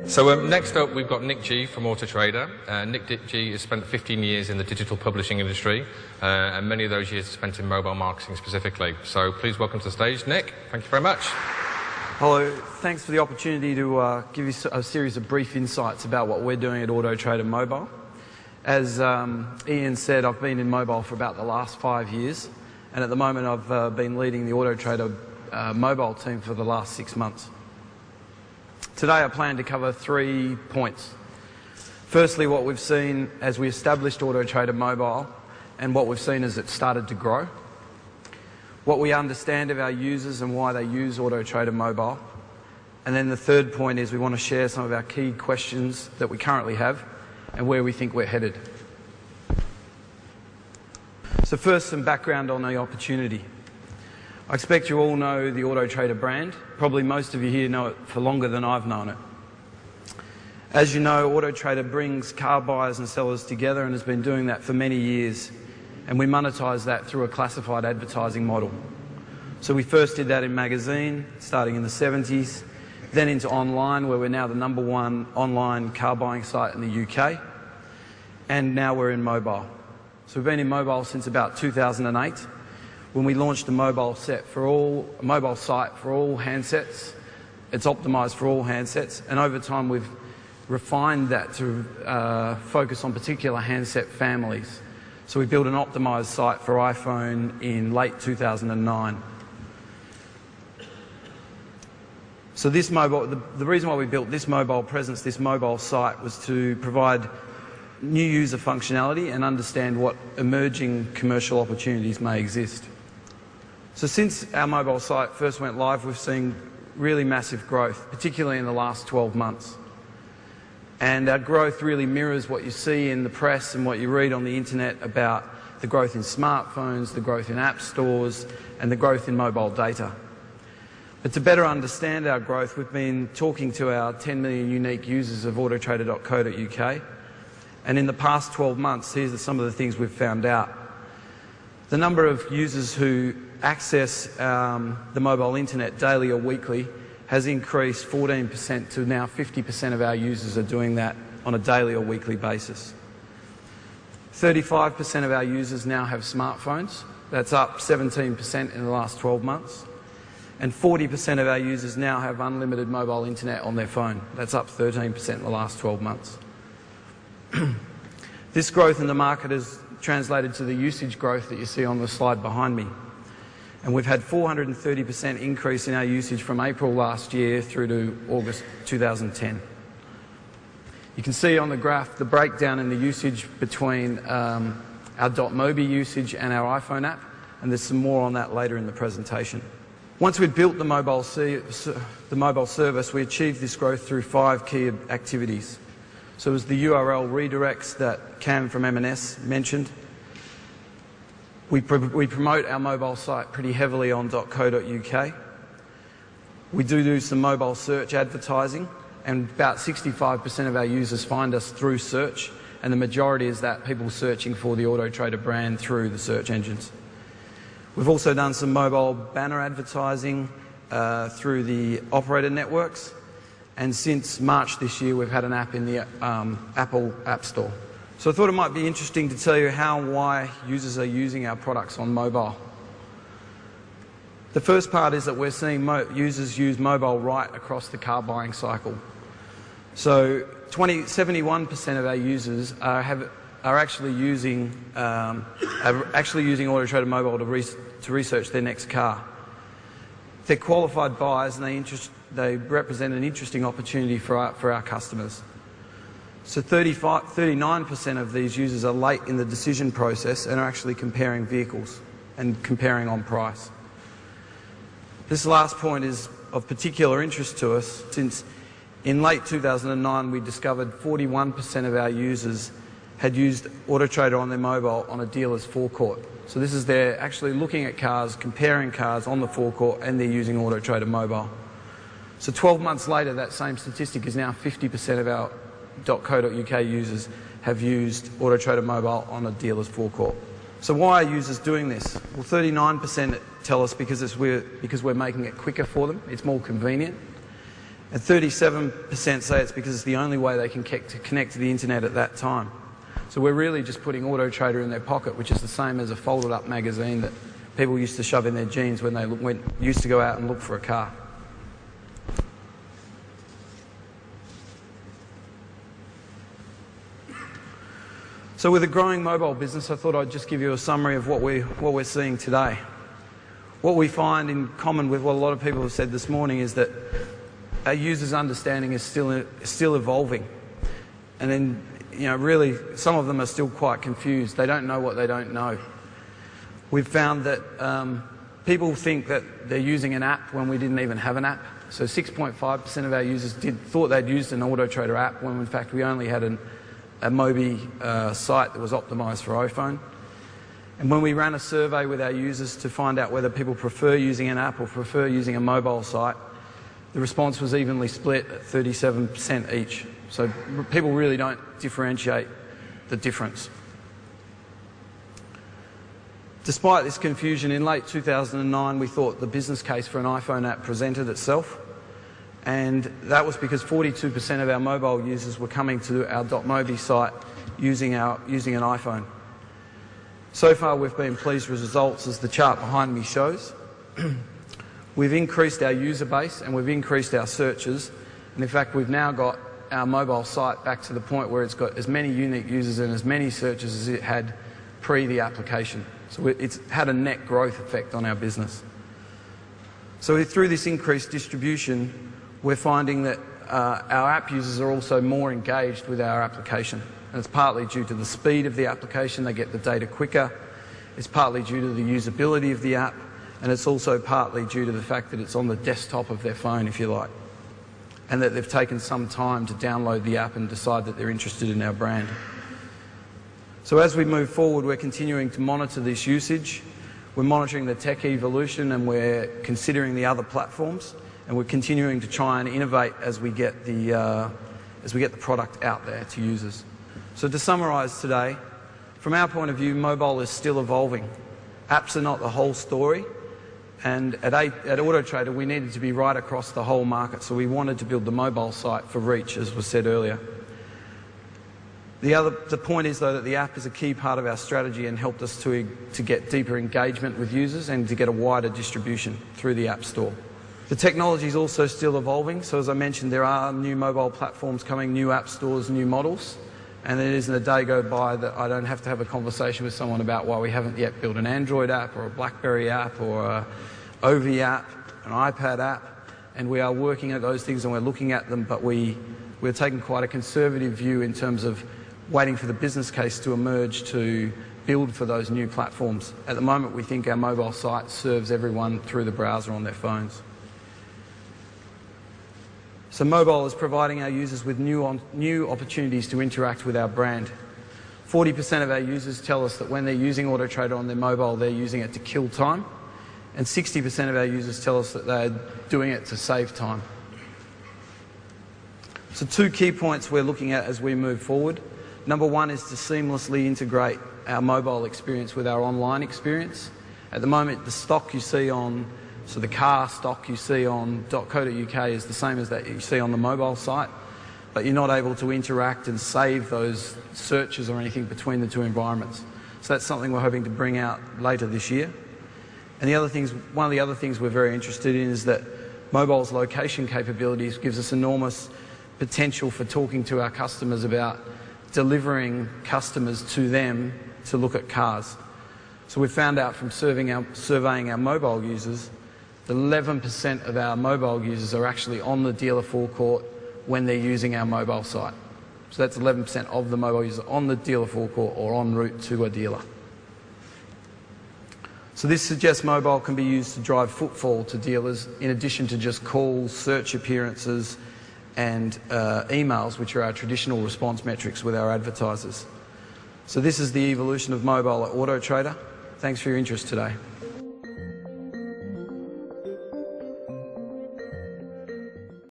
So next up, we've got Nick G from Auto Trader. Nick G has spent 15 years in the digital publishing industry, and many of those years spent in mobile marketing specifically. So please welcome to the stage, Nick. Thank you very much. Hello, thanks for the opportunity to give you a series of brief insights about what we're doing at Auto Trader Mobile. As Ian said, I've been in mobile for about the last 5 years, and at the moment I've been leading the Auto Trader mobile team for the last 6 months. Today I plan to cover 3 points. Firstly, what we've seen as we established Auto Trader Mobile and what we've seen as it started to grow. What we understand of our users and why they use Auto Trader Mobile. And then the third point is we want to share some of our key questions that we currently have and where we think we're headed. So first, some background on the opportunity. I expect you all know the Auto Trader brand. Probably most of you here know it for longer than I've known it. As you know, Auto Trader brings car buyers and sellers together and has been doing that for many years. And we monetize that through a classified advertising model. So we first did that in magazine, starting in the 70s, then into online, where we're now the #1 online car buying site in the UK. And now we're in mobile. So we've been in mobile since about 2008. When we launched a mobile site for all handsets. It's optimized for all handsets, and over time we've refined that to focus on particular handset families. So we built an optimized site for iPhone in late 2009. So the reason why we built this mobile presence, this mobile site, was to provide new user functionality and understand what emerging commercial opportunities may exist. So since our mobile site first went live, we've seen really massive growth, particularly in the last 12 months. And our growth really mirrors what you see in the press and what you read on the internet about the growth in smartphones, the growth in app stores, and the growth in mobile data. But to better understand our growth, we've been talking to our 10 million unique users of autotrader.co.uk. And in the past 12 months, here's some of the things we've found out. The number of users who access the mobile internet daily or weekly has increased 14% to now 50% of our users are doing that on a daily or weekly basis. 35% of our users now have smartphones. That's up 17% in the last 12 months. And 40% of our users now have unlimited mobile internet on their phone. That's up 13% in the last 12 months. This growth in the market has translated to the usage growth that you see on the slide behind me. And we've had 430% increase in our usage from April last year through to August 2010. You can see on the graph the breakdown in the usage between our .mobi usage and our iPhone app, and there's some more on that later in the presentation. Once we'd built the mobile service, we achieved this growth through 5 key activities. So it was the URL redirects that Cam from M&S mentioned. We promote our mobile site pretty heavily on .co.uk. We do some mobile search advertising, and about 65% of our users find us through search, and the majority is that people searching for the Auto Trader brand through the search engines. We've also done some mobile banner advertising through the operator networks, and since March this year we've had an app in the Apple App Store. So I thought it might be interesting to tell you how and why users are using our products on mobile. The first part is that we're seeing users use mobile right across the car buying cycle. So 71% of our users are actually using Auto Trader Mobile to research their next car. They're qualified buyers and they represent an interesting opportunity for our customers. So 39% of these users are late in the decision process and are actually comparing vehicles and comparing on price. This last point is of particular interest to us since in late 2009 we discovered 41% of our users had used Auto Trader on their mobile on a dealer's forecourt. So this is they're actually looking at cars, comparing cars on the forecourt, and they're using Auto Trader Mobile. So 12 months later, that same statistic is now 50% of our .co.uk users have used Auto Trader Mobile on a dealer's forecourt. So why are users doing this? Well, 39% tell us because we're making it quicker for them, it's more convenient. And 37% say it's because it's the only way they can connect to the internet at that time. So we're really just putting Auto Trader in their pocket, which is the same as a folded up magazine that people used to shove in their jeans when they used to go out and look for a car. So with a growing mobile business, I thought I'd just give you a summary of what we're seeing today. What we find in common with what a lot of people have said this morning is that our users' understanding is still evolving. And then, really, some of them are still quite confused. They don't know what they don't know. We've found that people think that they're using an app when we didn't even have an app. So 6.5% of our users thought they'd used an Auto Trader app when in fact we only had a Mobi site that was optimised for iPhone. And when we ran a survey with our users to find out whether people prefer using an app or prefer using a mobile site, the response was evenly split at 37% each. So people really don't differentiate the difference. Despite this confusion, in late 2009 we thought the business case for an iPhone app presented itself, and that was because 42% of our mobile users were coming to our .mobi site using an iPhone. So far we've been pleased with results, as the chart behind me shows. We've increased our user base and we've increased our searches, and in fact we've now got our mobile site back to the point where it's got as many unique users and as many searches as it had pre the application. So it's had a net growth effect on our business. So through this increased distribution, we're finding that our app users are also more engaged with our application. And it's partly due to the speed of the application, they get the data quicker. It's partly due to the usability of the app, and it's also partly due to the fact that it's on the desktop of their phone, if you like, and that they've taken some time to download the app and decide that they're interested in our brand. So as we move forward, we're continuing to monitor this usage. We're monitoring the tech evolution, and we're considering the other platforms, and we're continuing to try and innovate as we get the product out there to users. So to summarise today, from our point of view, mobile is still evolving. Apps are not the whole story, and at Auto Trader we needed to be right across the whole market, so we wanted to build the mobile site for reach, as was said earlier. The point is, though, that the app is a key part of our strategy and helped us to get deeper engagement with users and to get a wider distribution through the App Store. The technology is also still evolving, so as I mentioned, there are new mobile platforms coming, new app stores, new models, and there isn't a day go by that I don't have to have a conversation with someone about why we haven't yet built an Android app or a BlackBerry app or a Ovi app, an iPad app, and we are working at those things and we're looking at them, but we're taking quite a conservative view in terms of waiting for the business case to emerge to build for those new platforms. At the moment, we think our mobile site serves everyone through the browser on their phones. So mobile is providing our users with new opportunities to interact with our brand. 40% of our users tell us that when they're using Auto Trader on their mobile, they're using it to kill time, and 60% of our users tell us that they're doing it to save time. So two key points we're looking at as we move forward. Number one is to seamlessly integrate our mobile experience with our online experience. At the moment, the stock you see on, so the car stock you see on .co.uk is the same as that you see on the mobile site, but you're not able to interact and save those searches or anything between the two environments. So that's something we're hoping to bring out later this year. And one of the other things we're very interested in is that mobile's location capabilities gives us enormous potential for talking to our customers about delivering customers to them to look at cars. So we found out from surveying our mobile users that 11% of our mobile users are actually on the dealer forecourt when they're using our mobile site. So that's 11% of the mobile users on the dealer forecourt or en route to a dealer. So this suggests mobile can be used to drive footfall to dealers in addition to just calls, search appearances and emails, which are our traditional response metrics with our advertisers. So this is the evolution of mobile at Auto Trader. Thanks for your interest today.